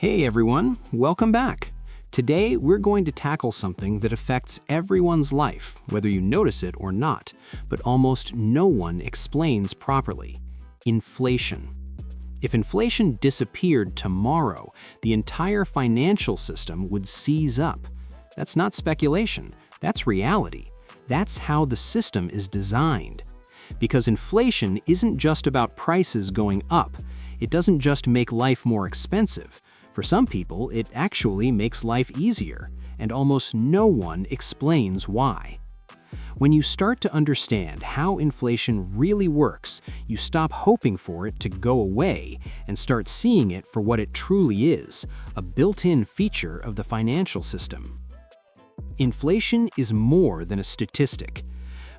Hey everyone, welcome back. Today we're going to tackle something that affects everyone's life, whether you notice it or not, but almost no one explains properly. Inflation. If inflation disappeared tomorrow, the entire financial system would seize up. That's not speculation, that's reality. That's how the system is designed. Because inflation isn't just about prices going up. It doesn't just make life more expensive. For some people, it actually makes life easier, and almost no one explains why. When you start to understand how inflation really works, you stop hoping for it to go away and start seeing it for what it truly is, a built-in feature of the financial system. Inflation is more than a statistic.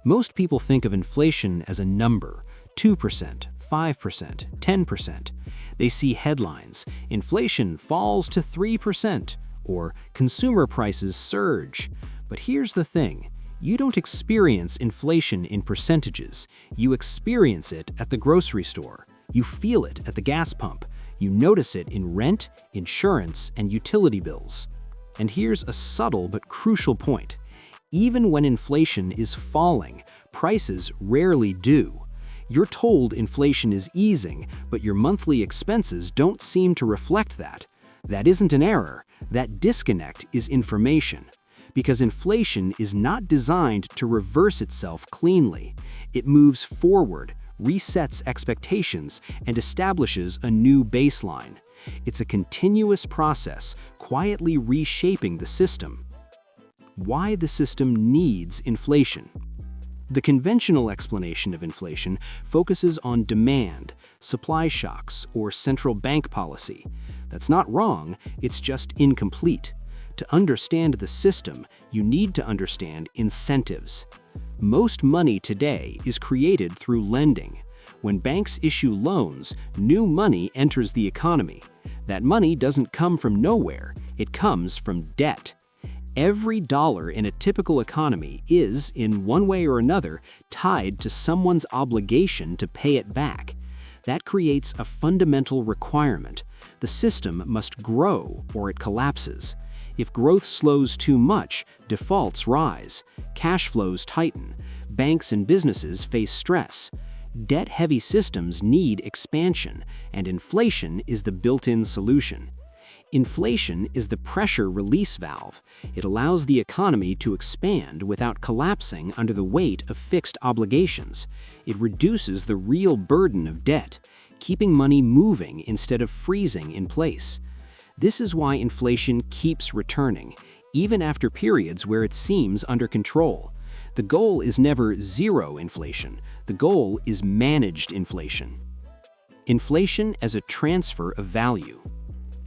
Most people think of inflation as a number, 2%, 5%, 10%. They see headlines, inflation falls to 3%, or consumer prices surge. But here's the thing, you don't experience inflation in percentages. You experience it at the grocery store. You feel it at the gas pump. You notice it in rent, insurance, and utility bills. And here's a subtle but crucial point. Even when inflation is falling, prices rarely do. You're told inflation is easing, but your monthly expenses don't seem to reflect that. That isn't an error. That disconnect is information. Because inflation is not designed to reverse itself cleanly. It moves forward, resets expectations, and establishes a new baseline. It's a continuous process, quietly reshaping the system. Why the system needs inflation. The conventional explanation of inflation focuses on demand, supply shocks, or central bank policy. That's not wrong, it's just incomplete. To understand the system, you need to understand incentives. Most money today is created through lending. When banks issue loans, new money enters the economy. That money doesn't come from nowhere, it comes from debt. Every dollar in a typical economy is, in one way or another, tied to someone's obligation to pay it back. That creates a fundamental requirement. The system must grow or it collapses. If growth slows too much, defaults rise, cash flows tighten, banks and businesses face stress. Debt-heavy systems need expansion, and inflation is the built-in solution. Inflation is the pressure release valve. It allows the economy to expand without collapsing under the weight of fixed obligations. It reduces the real burden of debt, keeping money moving instead of freezing in place. This is why inflation keeps returning, even after periods where it seems under control. The goal is never zero inflation. The goal is managed inflation. Inflation as a transfer of value.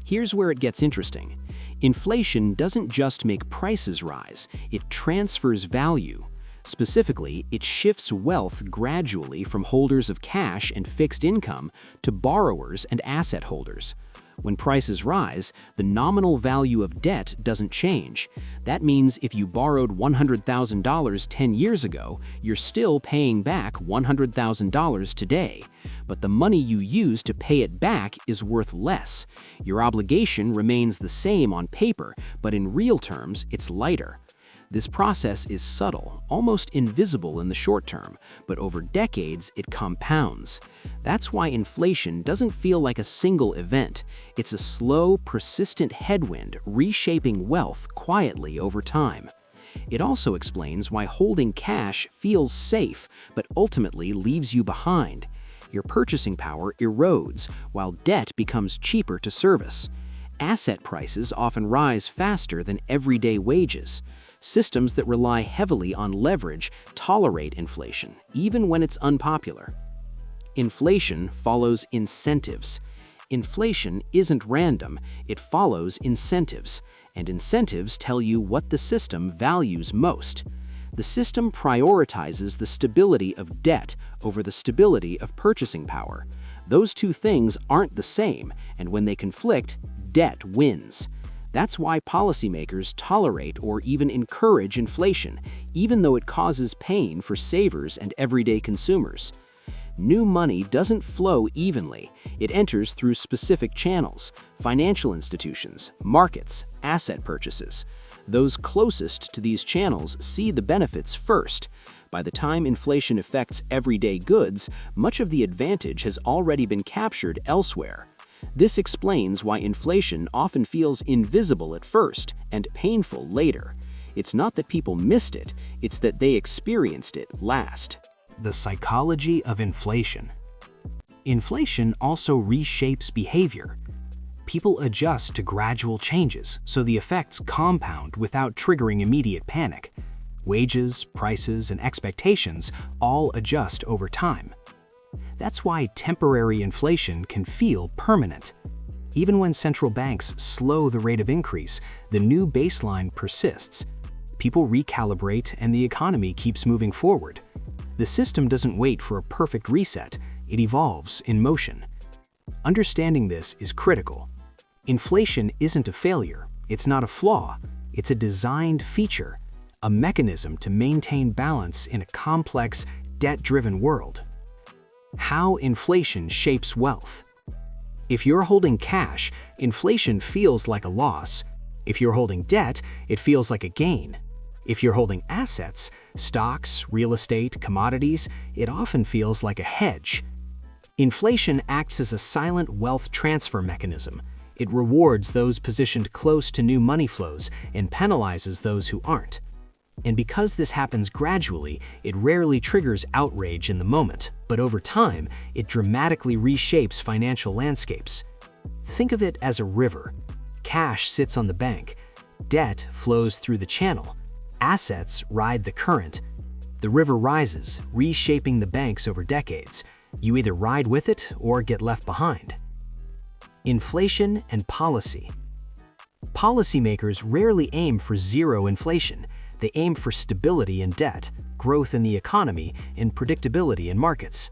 Here's where it gets interesting. Inflation doesn't just make prices rise, it transfers value. Specifically, it shifts wealth gradually from holders of cash and fixed income to borrowers and asset holders. When prices rise, the nominal value of debt doesn't change. That means if you borrowed $100,000 10 years ago, you're still paying back $100,000 today. But the money you use to pay it back is worth less. Your obligation remains the same on paper, but in real terms, it's lighter. This process is subtle, almost invisible in the short term, but over decades it compounds. That's why inflation doesn't feel like a single event. It's a slow, persistent headwind reshaping wealth quietly over time. It also explains why holding cash feels safe, but ultimately leaves you behind. Your purchasing power erodes, while debt becomes cheaper to service. Asset prices often rise faster than everyday wages. Systems that rely heavily on leverage tolerate inflation, even when it's unpopular. Inflation follows incentives. Inflation isn't random, it follows incentives, and incentives tell you what the system values most. The system prioritizes the stability of debt over the stability of purchasing power. Those two things aren't the same, and when they conflict, debt wins. That's why policymakers tolerate or even encourage inflation, even though it causes pain for savers and everyday consumers. New money doesn't flow evenly. It enters through specific channels: financial institutions, markets, asset purchases. Those closest to these channels see the benefits first. By the time inflation affects everyday goods, much of the advantage has already been captured elsewhere. This explains why inflation often feels invisible at first and painful later. It's not that people missed it, it's that they experienced it last. The psychology of inflation. Inflation also reshapes behavior. People adjust to gradual changes, so the effects compound without triggering immediate panic. Wages, prices, and expectations all adjust over time. That's why temporary inflation can feel permanent. Even when central banks slow the rate of increase, the new baseline persists. People recalibrate and the economy keeps moving forward. The system doesn't wait for a perfect reset, it evolves in motion. Understanding this is critical. Inflation isn't a failure, it's not a flaw, it's a designed feature, a mechanism to maintain balance in a complex, debt-driven world. How inflation shapes wealth. If you're holding cash, inflation feels like a loss. If you're holding debt, it feels like a gain. If you're holding assets, stocks, real estate, commodities, it often feels like a hedge. Inflation acts as a silent wealth transfer mechanism. It rewards those positioned close to new money flows and penalizes those who aren't. And because this happens gradually, it rarely triggers outrage in the moment, but over time, it dramatically reshapes financial landscapes. Think of it as a river. Cash sits on the bank. Debt flows through the channel. Assets ride the current. The river rises, reshaping the banks over decades. You either ride with it or get left behind. Inflation and policy. Policymakers rarely aim for zero inflation. They aim for stability in debt, growth in the economy, and predictability in markets.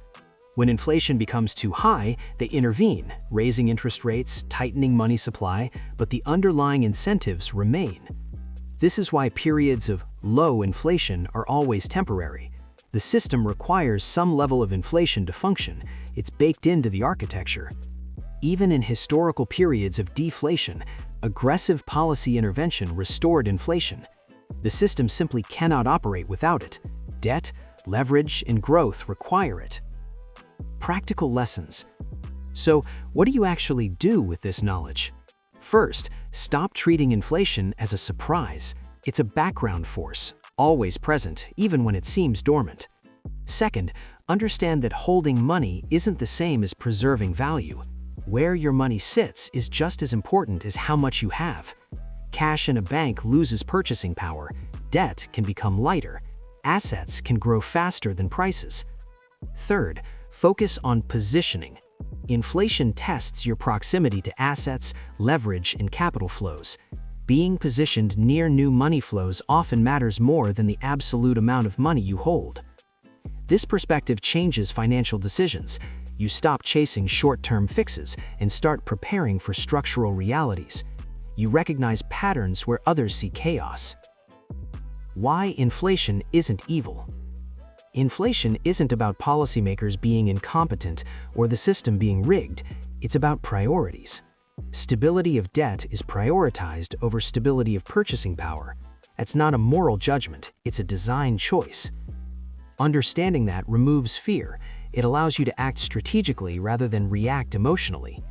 When inflation becomes too high, they intervene, raising interest rates, tightening money supply, but the underlying incentives remain. This is why periods of low inflation are always temporary. The system requires some level of inflation to function. It's baked into the architecture. Even in historical periods of deflation, aggressive policy intervention restored inflation. The system simply cannot operate without it. Debt, leverage, and growth require it. Practical lessons. So, what do you actually do with this knowledge? First, stop treating inflation as a surprise. It's a background force, always present, even when it seems dormant. Second, understand that holding money isn't the same as preserving value. Where your money sits is just as important as how much you have. Cash in a bank loses purchasing power. Debt can become lighter. Assets can grow faster than prices. Third, focus on positioning. Inflation tests your proximity to assets, leverage, and capital flows. Being positioned near new money flows often matters more than the absolute amount of money you hold. This perspective changes financial decisions. You stop chasing short-term fixes and start preparing for structural realities. You recognize patterns where others see chaos. Why inflation isn't evil. Inflation isn't about policymakers being incompetent or the system being rigged. It's about priorities. Stability of debt is prioritized over stability of purchasing power. That's not a moral judgment, it's a design choice. Understanding that removes fear. It allows you to act strategically rather than react emotionally.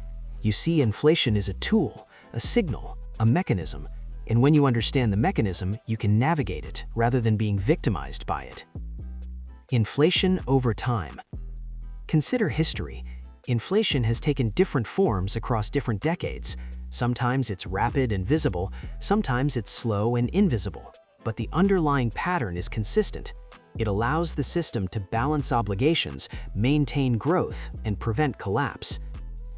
You see inflation as a tool, a signal, a mechanism, and when you understand the mechanism, you can navigate it rather than being victimized by it. Inflation over time. Consider history. Inflation has taken different forms across different decades. Sometimes it's rapid and visible, sometimes it's slow and invisible. But the underlying pattern is consistent. It allows the system to balance obligations, maintain growth, and prevent collapse.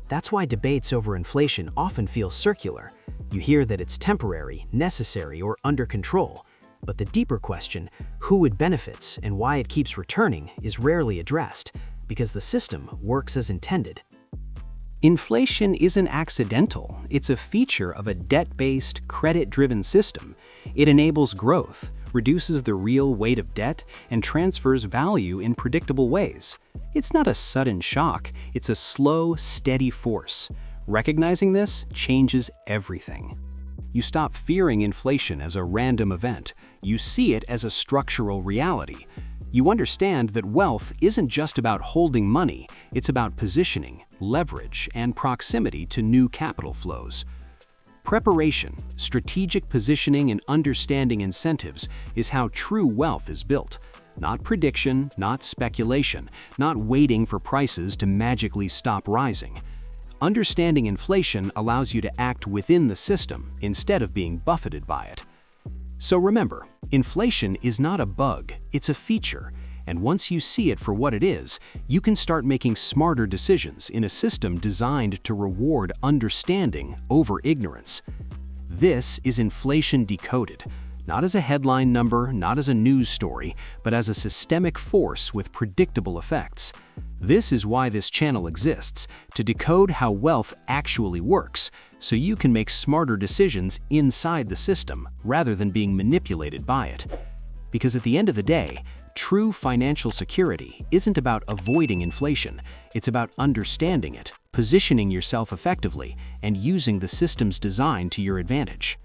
That's why debates over inflation often feel circular. You hear that it's temporary, necessary, or under control. But the deeper question, who it benefits and why it keeps returning, is rarely addressed, because the system works as intended. Inflation isn't accidental. It's a feature of a debt-based, credit-driven system. It enables growth, reduces the real weight of debt, and transfers value in predictable ways. It's not a sudden shock, it's a slow, steady force. Recognizing this changes everything. You stop fearing inflation as a random event. You see it as a structural reality. You understand that wealth isn't just about holding money, it's about positioning, leverage, and proximity to new capital flows. Preparation, strategic positioning, and understanding incentives is how true wealth is built. Not prediction, not speculation, not waiting for prices to magically stop rising. Understanding inflation allows you to act within the system instead of being buffeted by it. So remember, inflation is not a bug, it's a feature. And once you see it for what it is, you can start making smarter decisions in a system designed to reward understanding over ignorance. This is Inflation Decoded, not as a headline number, not as a news story, but as a systemic force with predictable effects. This is why this channel exists, to decode how wealth actually works, so you can make smarter decisions inside the system rather than being manipulated by it. Because at the end of the day, true financial security isn't about avoiding inflation, it's about understanding it, positioning yourself effectively, and using the system's design to your advantage.